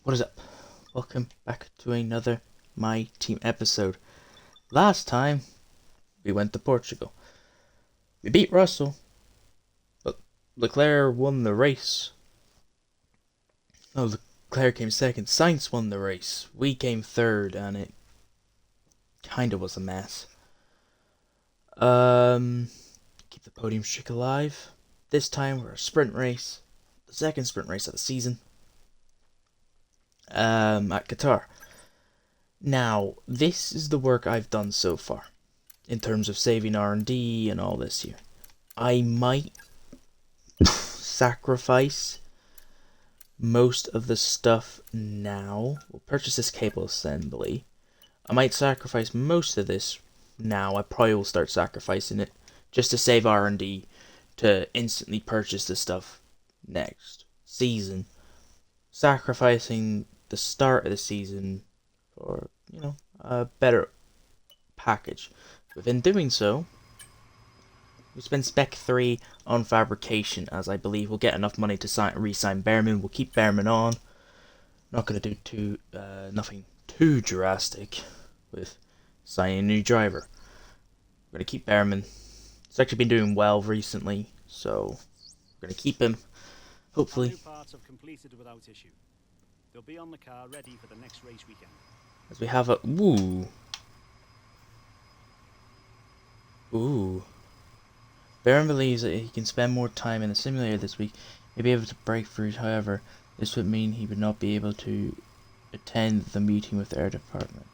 What is up? Welcome back to another My Team episode. Last time, we went to Portugal. We beat Russell, but Leclerc won the race. No, Leclerc came second. Sainz won the race. We came third, and it kinda was a mess. Keep the podium streak alive. This time, we're a sprint race. The second sprint race of the season. At Qatar. Now, this is the work I've done so far, in terms of saving R&D and all this here. I might sacrifice most of the stuff now. We'll purchase this cable assembly. I might sacrifice most of this now. I probably will start sacrificing it, just to save R&D, to instantly purchase this stuff next season. Sacrificing the start of the season for, a better package. But in doing so, we spend Spec 3 on fabrication, as I believe we'll get enough money to re-sign Behrman. We'll keep Behrman on. Not going to do nothing too drastic with signing a new driver. We're going to keep Behrman. He's actually been doing well recently, so we're going to keep him. Hopefully. New parts have completed without issue. They'll be on the car ready for the next race weekend. As we have a... Ooh. Baron believes that he can spend more time in the simulator this week. He'll be able to break through. However, this would mean he would not be able to attend the meeting with the air department.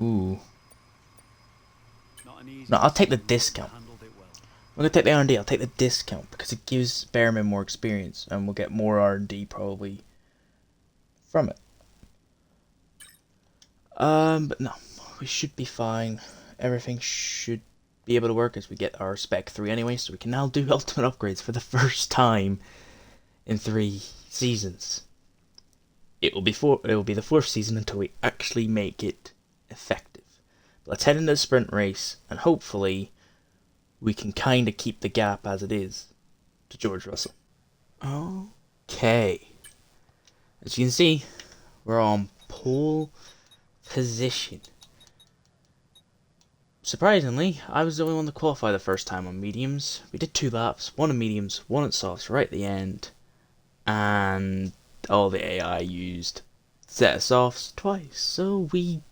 Ooh. No, I'll take the discount. I'm going to take the R&D. I'll take the discount because it gives Behrman more experience and we'll get more R&D probably from it. But no, we should be fine. Everything should be able to work as we get our Spec 3 anyway, so we can now do ultimate upgrades for the first time in 3 seasons. It will be the 4th season until we actually make it effective. But let's head into the sprint race and hopefully we can kind of keep the gap as it is to George Russell. Okay. As you can see, we're on pole position. Surprisingly, I was the only one to qualify the first time on mediums. We did 2 laps, 1 on mediums, 1 on softs right at the end. And all the AI used set us off twice. So we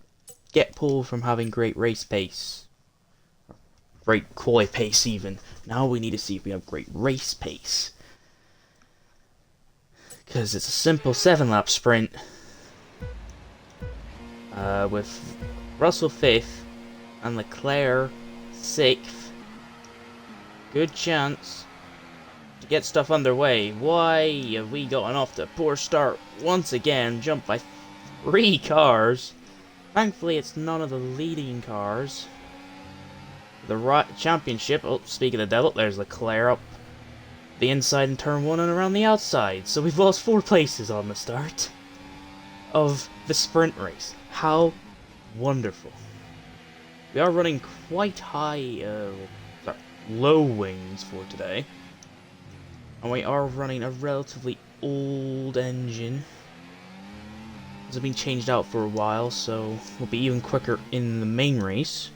get pole from having great race pace. Great quali pace even. Now we need to see if we have great race pace. Because it's a simple 7-lap sprint. With Russell 5th and Leclerc 6th. Good chance to get stuff underway. Why have we gotten off to a poor start once again? Jumped by 3 cars. Thankfully it's none of the leading cars. The championship, oh, speak of the devil, there's Leclerc up the inside in turn 1 and around the outside. So we've lost 4 places on the start of the sprint race. How wonderful. We are running quite low wings for today. And we are running a relatively old engine. It's been changed out for a while, so we'll be even quicker in the main race.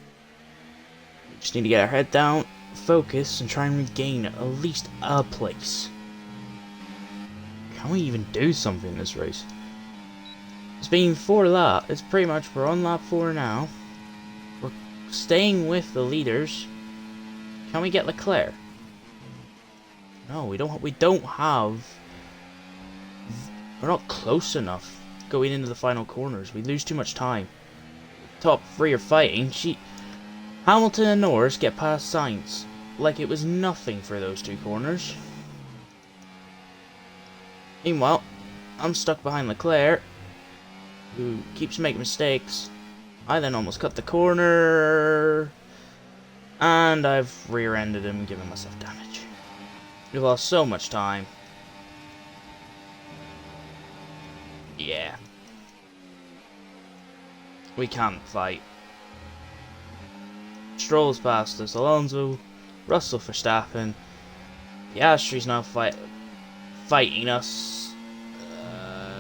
We just need to get our head down, focus, and try and regain at least a place. Can we even do something in this race? It's been 4 laps. It's pretty much we're on lap 4 now. We're staying with the leaders. Can we get Leclerc? No, we don't. We don't have. We're not close enough going into the final corners. We lose too much time. Top 3 are fighting. Hamilton and Norris get past Sainz like it was nothing for those 2 corners. Meanwhile, I'm stuck behind Leclerc, who keeps making mistakes. I then almost cut the corner, and I've rear-ended him, giving myself damage. We've lost so much time. Yeah. We can't fight. Stroll's past us. Alonso Russell Verstappen. Piastri's now fighting us.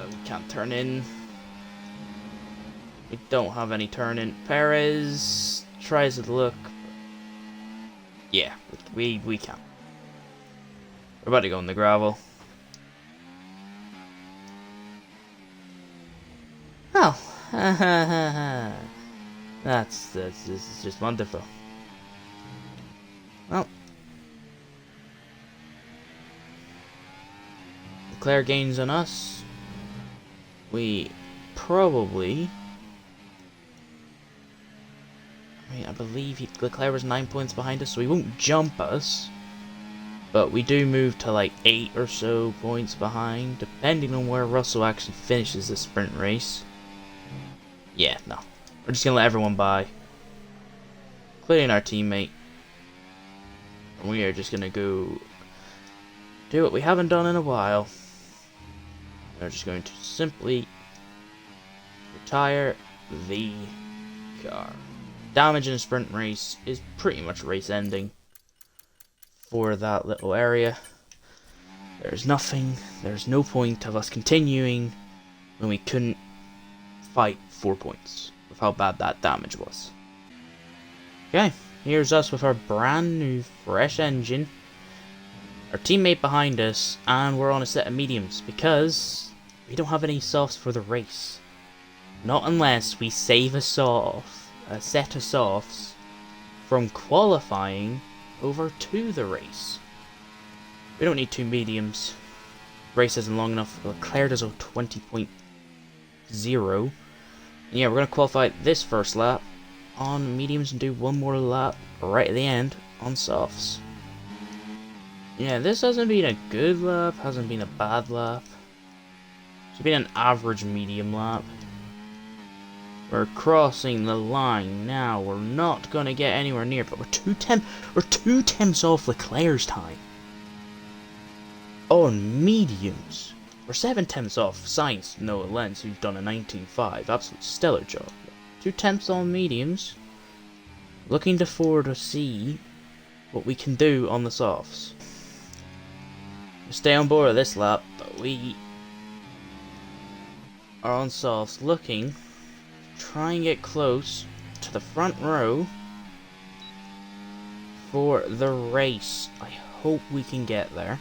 We can't turn in. We don't have any turn in. Perez tries to look. Yeah, we can't. We're about to go in the gravel. Oh, this is just wonderful. Well, Leclerc gains on us. We probably. I believe Leclerc was 9 points behind us, so he won't jump us. But we do move to like 8 or so points behind, depending on where Russell actually finishes the sprint race. Yeah, no. We're just gonna let everyone by, including our teammate. And we are just gonna go do what we haven't done in a while. We're just going to simply retire the car. Damage in a sprint race is pretty much race ending for that little area. There's no point of us continuing when we couldn't fight 4 points with how bad that damage was. Okay, here's us with our brand new fresh engine, our teammate behind us, and we're on a set of mediums because we don't have any softs for the race. Not unless we save a set of softs from qualifying over to the race. We don't need 2 mediums. Race isn't long enough. Leclerc does a 20.0. Yeah, we're going to qualify this first lap on mediums and do one more lap right at the end on softs. Yeah, this hasn't been a good lap, hasn't been a bad lap. It's been an average medium lap. We're crossing the line now. We're not going to get anywhere near, but we're two tenths off Leclerc's time. On mediums. We're 7 tenths off Sainz, Noah Lenz, who's done a 19.5. Absolute stellar job. 2 tenths on mediums. Looking forward to see what we can do on the softs. We'll stay on board this lap, but we are on softs looking to try and get close to the front row for the race. I hope we can get there.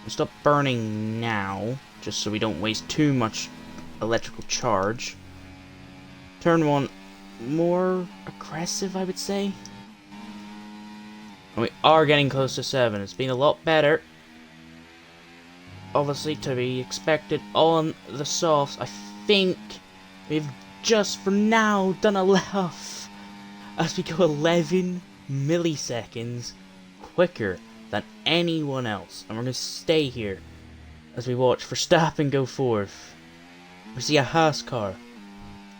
We'll stop burning now, just so we don't waste too much electrical charge. Turn 1, more aggressive, I would say. And we are getting close to 7. It's been a lot better. Obviously, to be expected on the softs. I think we've just for now done enough as we go 11 milliseconds quicker than anyone else, and we're going to stay here as we watch Verstappen go fourth. We see a Haas car.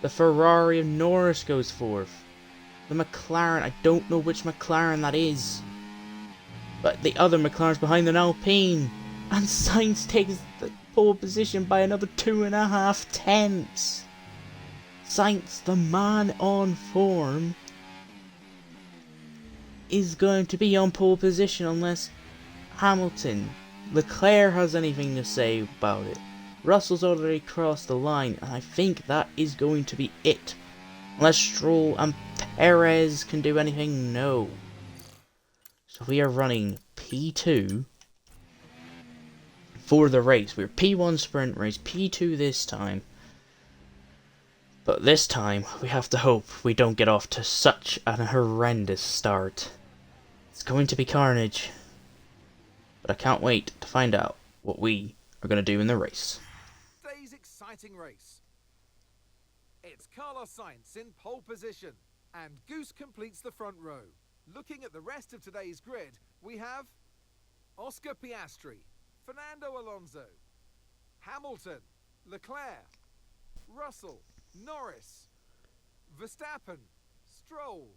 The Ferrari of Norris goes fourth. The McLaren, I don't know which McLaren that is, but the other McLaren's behind an Alpine, and Sainz takes the pole position by another 2.5 tenths. Sainz, the man on form, is going to be on pole position unless Leclerc has anything to say about it. Russell's already crossed the line, and I think that is going to be it. Unless Stroll and Perez can do anything, no. So we are running P2 for the race. We're P1 sprint race, P2 this time. But this time, we have to hope we don't get off to such an horrendous start. It's going to be carnage. But I can't wait to find out what we are going to do in the race. Today's exciting race. It's Carlos Sainz in pole position, and Goose completes the front row. Looking at the rest of today's grid, we have Oscar Piastri, Fernando Alonso, Hamilton, Leclerc, Russell, Norris, Verstappen, Stroll,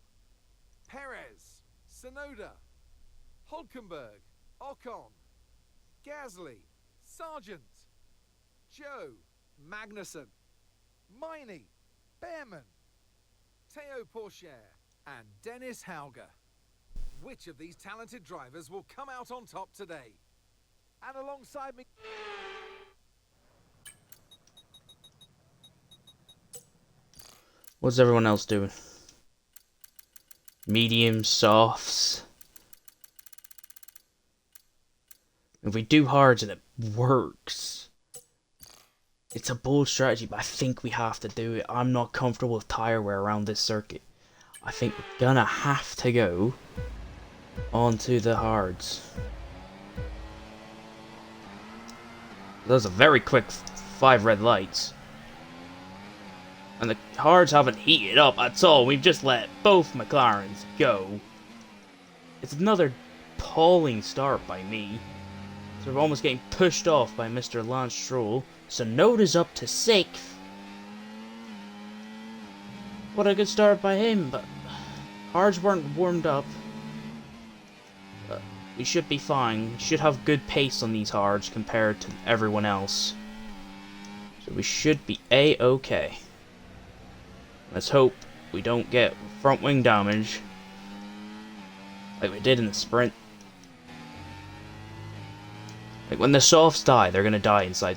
Perez, Tsunoda, Hulkenberg, Ocon, Gasly, Sargent, Joe, Magnussen, Miney, Behrman, Teo Pourchaire, and Dennis Hauger. which of these talented drivers will come out on top today. And alongside me... What's everyone else doing? Medium, softs. If we do hards and it works, it's a bold strategy, but I think we have to do it. I'm not comfortable with tire wear around this circuit. I think we're gonna have to go onto the hards. Those are very quick 5 red lights. And the hards haven't heated up at all. We've just let both McLarens go. It's another appalling start by me. So we're almost getting pushed off by Mr. Lance Stroll. Sonoda's up to 6th. What a good start by him, but hards weren't warmed up. But we should be fine. We should have good pace on these hards compared to everyone else. So we should be A-okay. Let's hope we don't get front wing damage like we did in the sprint. Like when the softs die, they're gonna die inside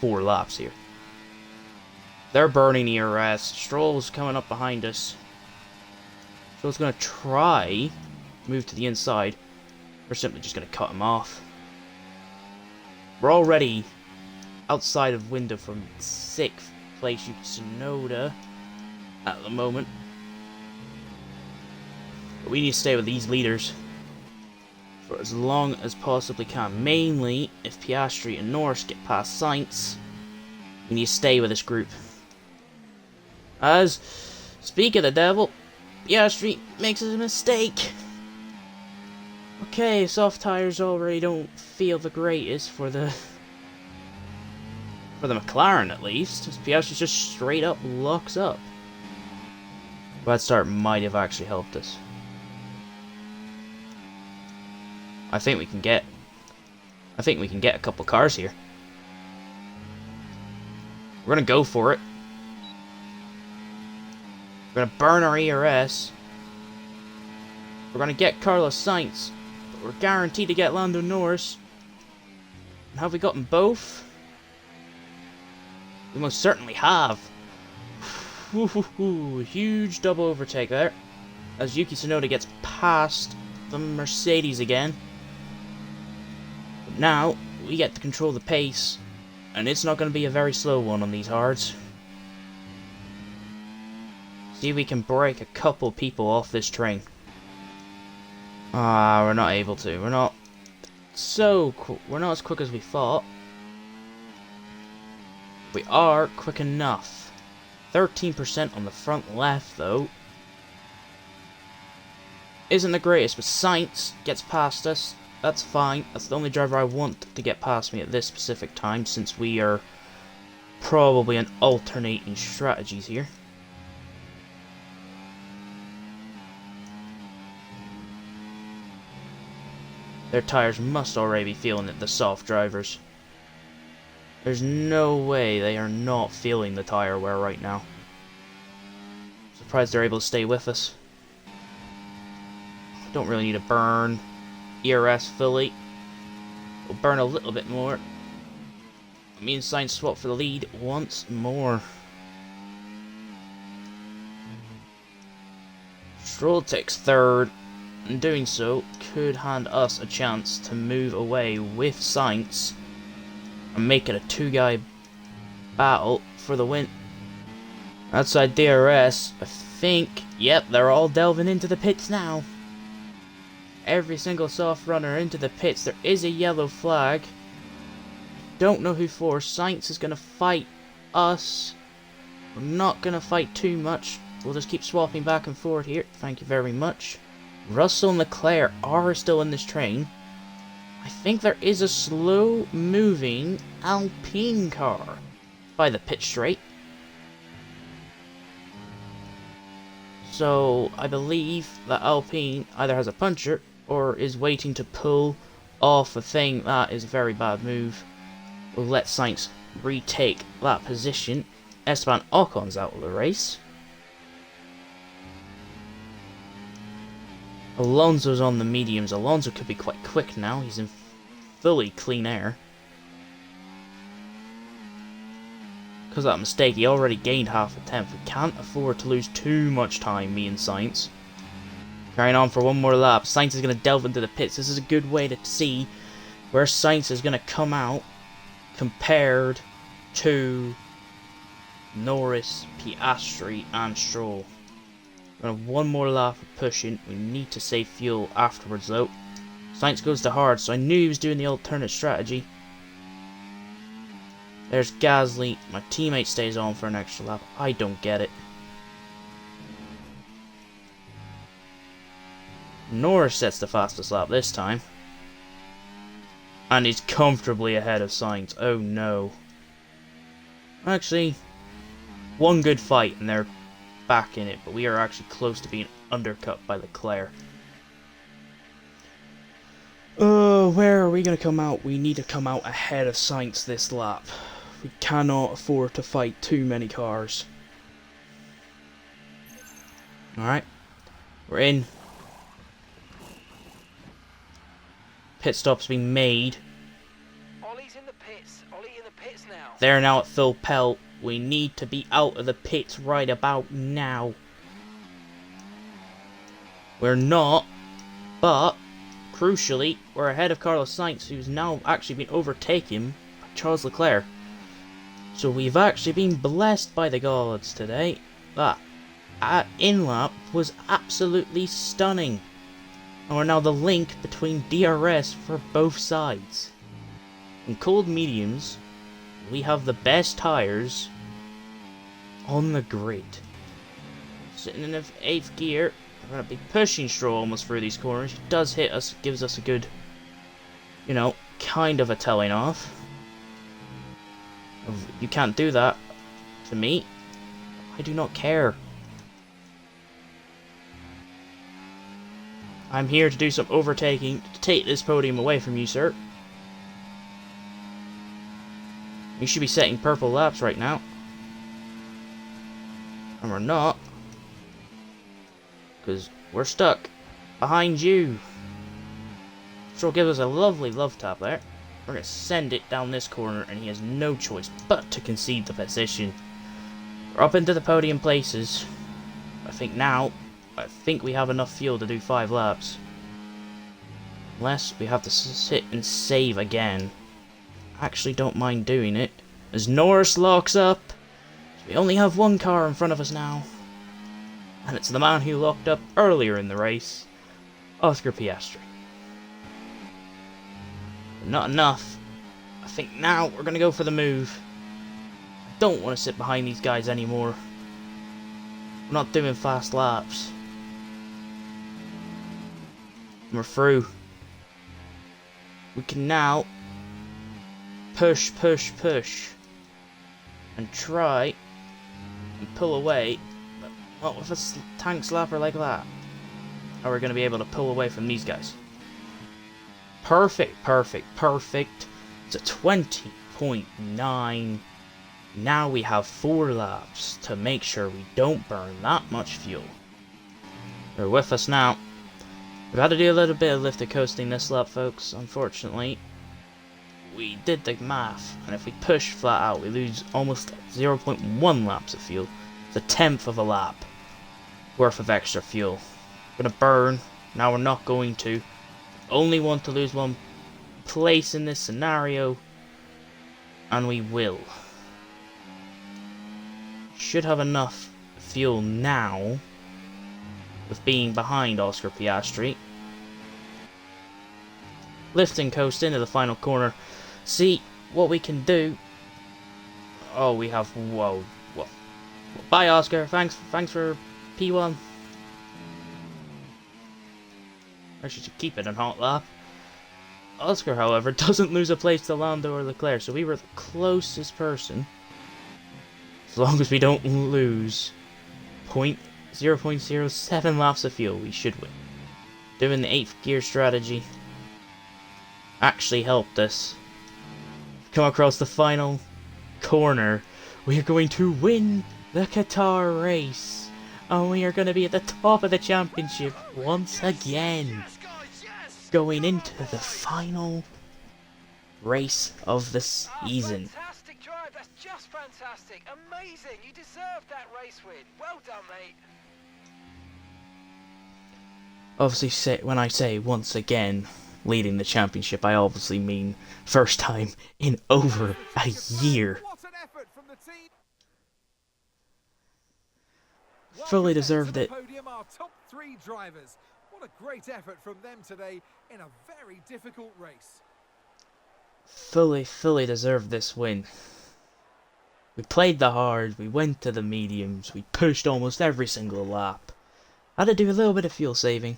4 laps here. They're burning ERS. Stroll's coming up behind us. Stroll's gonna try move to the inside. We're simply just gonna cut him off. We're already outside of window from 6th place. Yuki Tsunoda at the moment. But we need to stay with these leaders for as long as possibly can. Mainly if Piastri and Norris get past Sainz, we need to stay with this group. As, speak of the devil, Piastri makes a mistake. Okay, soft tires already don't feel the greatest for the McLaren at least. Piastri just straight up locks up. That start might have actually helped us. I think we can get a couple cars here. We're gonna go for it. We're gonna burn our ERS. We're gonna get Carlos Sainz, but we're guaranteed to get Lando Norris. And have we gotten both? We most certainly have. Huge double overtake there, as Yuki Tsunoda gets past the Mercedes again. But now we get to control the pace, and it's not going to be a very slow one on these hards. See if we can break a couple people off this train. We're not able to. We're not as quick as we thought. We are quick enough. 13% on the front left, though. Isn't the greatest, but Sainz gets past us. That's fine. That's the only driver I want to get past me at this specific time, since we are probably on alternating strategies here. Their tires must already be feeling it, the soft drivers. There's no way they are not feeling the tire wear right now. Surprised they're able to stay with us. Don't really need to burn ERS fully. We'll burn a little bit more. Me and Sainz swap for the lead once more. Stroll takes 3rd, and doing so could hand us a chance to move away with Sainz and make it a 2-guy battle for the win. Outside DRS, I think, yep, they're all delving into the pits now. Every single soft runner into the pits. There is a yellow flag. Don't know who for. Sainz is going to fight us. We're not going to fight too much. We'll just keep swapping back and forth here. Thank you very much. Russell and Leclerc are still in this train. I think there is a slow-moving Alpine car by the pit straight. So, I believe that Alpine either has a puncher or is waiting to pull off a thing. That is a very bad move. We'll let Sainz retake that position. Esteban Ocon's out of the race. Alonso's on the mediums. Alonso could be quite quick now. He's in fully clean air. Because of that mistake, he already gained half a tenth. We can't afford to lose too much time, me and Sainz. Carrying on for one more lap. Sainz is going to delve into the pits. This is a good way to see where Sainz is going to come out compared to Norris, Piastri and Stroll. We're going to have one more lap of pushing. We need to save fuel afterwards though. Sainz goes to hard, so I knew he was doing the alternate strategy. There's Gasly. My teammate stays on for an extra lap. I don't get it. Norris sets the fastest lap this time. And he's comfortably ahead of Sainz. Oh no. Actually, one good fight and they're back in it, but we are actually close to being undercut by Leclerc. Where are we going to come out? We need to come out ahead of Sainz this lap. We cannot afford to fight too many cars. Alright. We're in. Pit stop's been made. Ollie's in the pits. Ollie in the pits now. They're now at full pelt. We need to be out of the pits right about now. We're not, but crucially, we're ahead of Carlos Sainz, who's now actually been overtaken by Charles Leclerc. So we've actually been blessed by the gods today. That in-lap was absolutely stunning. And we're now the link between DRS for both sides. In cold mediums, we have the best tyres on the grid. Sitting in the 8th gear, we're going to be pushing Stroll almost through these corners. He does hit us, gives us a good, you know, kind of a telling off. You can't do that to me. I do not care. I'm here to do some overtaking to take this podium away from you, sir. You should be setting purple laps right now. And we're not. Because we're stuck behind you. Stroll gives us a lovely love tap there. We're going to send it down this corner and he has no choice but to concede the position. We're up into the podium places. I think we have enough fuel to do 5 laps. Unless we have to sit and save again. Actually don't mind doing it. As Norris locks up. We only have one car in front of us now. And it's the man who locked up earlier in the race. Oscar Piastri. But not enough. I think now we're going to go for the move. I don't want to sit behind these guys anymore. We're not doing fast laps. We're through. We can now push, push, push. And try and pull away. But not with a tank slapper like that. Are we going to be able to pull away from these guys? Perfect, perfect, perfect. It's a 20.9. Now we have 4 laps to make sure we don't burn that much fuel. They're with us now. We've had to do a little bit of lifted coasting this lap, folks. Unfortunately, we did the math, and if we push flat out, we lose almost 0.1 laps of fuel. It's a 1/10 of a lap worth of extra fuel. We're gonna burn. Now we're not going to. Only want to lose 1 place in this scenario, and we will. Should have enough fuel now with being behind Oscar Piastri. Lift and coast into the final corner. See what we can do. Oh, we have whoa. Bye, Oscar. Thanks for P1. I should keep it in hot lap. Oscar, however, doesn't lose a place to Lando or Leclerc, so we were the closest person. As long as we don't lose 0.07 laps of fuel, we should win. Doing the 8th gear strategy actually helped us. Come across the final corner. We are going to win the Qatar race. And we are going to be at the top of the championship once again. Going into the final race of the season. Fantastic drive. That's just fantastic. Amazing. You deserved that race win. Well done, mate. Obviously, when I say once again leading the championship, I obviously mean first time in over a year. What an effort from the team. Fully deserved it. Podium, our top 3 drivers. What a great effort from them today in a very difficult race. Fully deserved this win. We played the hard, we went to the mediums, we pushed almost every single lap. Had to do a little bit of fuel saving,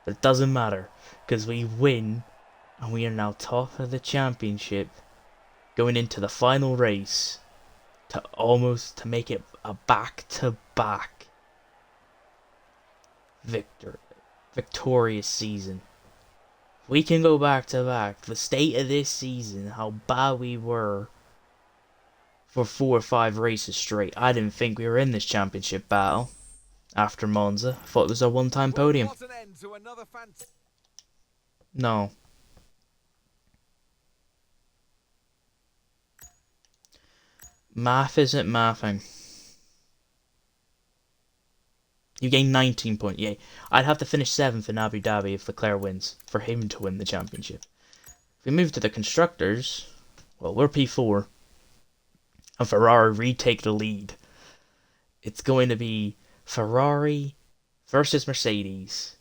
but it doesn't matter, because we win, and we are now top of the championship, going into the final race, to make it a back-to-back victorious season. We can go back-to-back. The state of this season, how bad we were for 4 or 5 races straight. I didn't think we were in this championship battle after Monza. I thought it was a one-time podium. What an end to another No. Math isn't mathing. You gain 19 points. Yay. I'd have to finish 7th in Abu Dhabi if Leclerc wins, for him to win the championship. If we move to the constructors, well, we're P4. And Ferrari retake the lead. It's going to be Ferrari versus Mercedes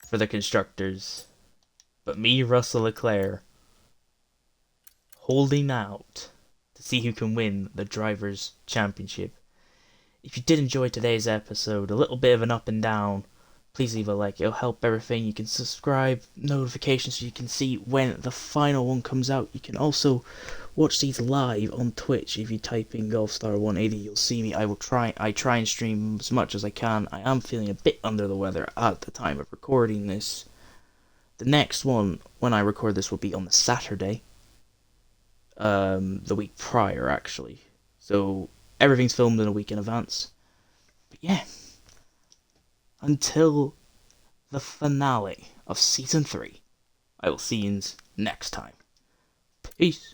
for the constructors. But me, Russell Leclerc, holding out to see who can win the Drivers' Championship. If you did enjoy today's episode, a little bit of an up and down, please leave a like. It'll help everything. You can subscribe, notifications so you can see when the final one comes out. You can also watch these live on Twitch. If you type in Golfstar180, you'll see me. I try and stream as much as I can. I am feeling a bit under the weather at the time of recording this. The next one, when I record this, will be on the Saturday. The week prior, actually. So everything's filmed in a week in advance. But yeah. Until the finale of Season 3, I will see you next time. Peace.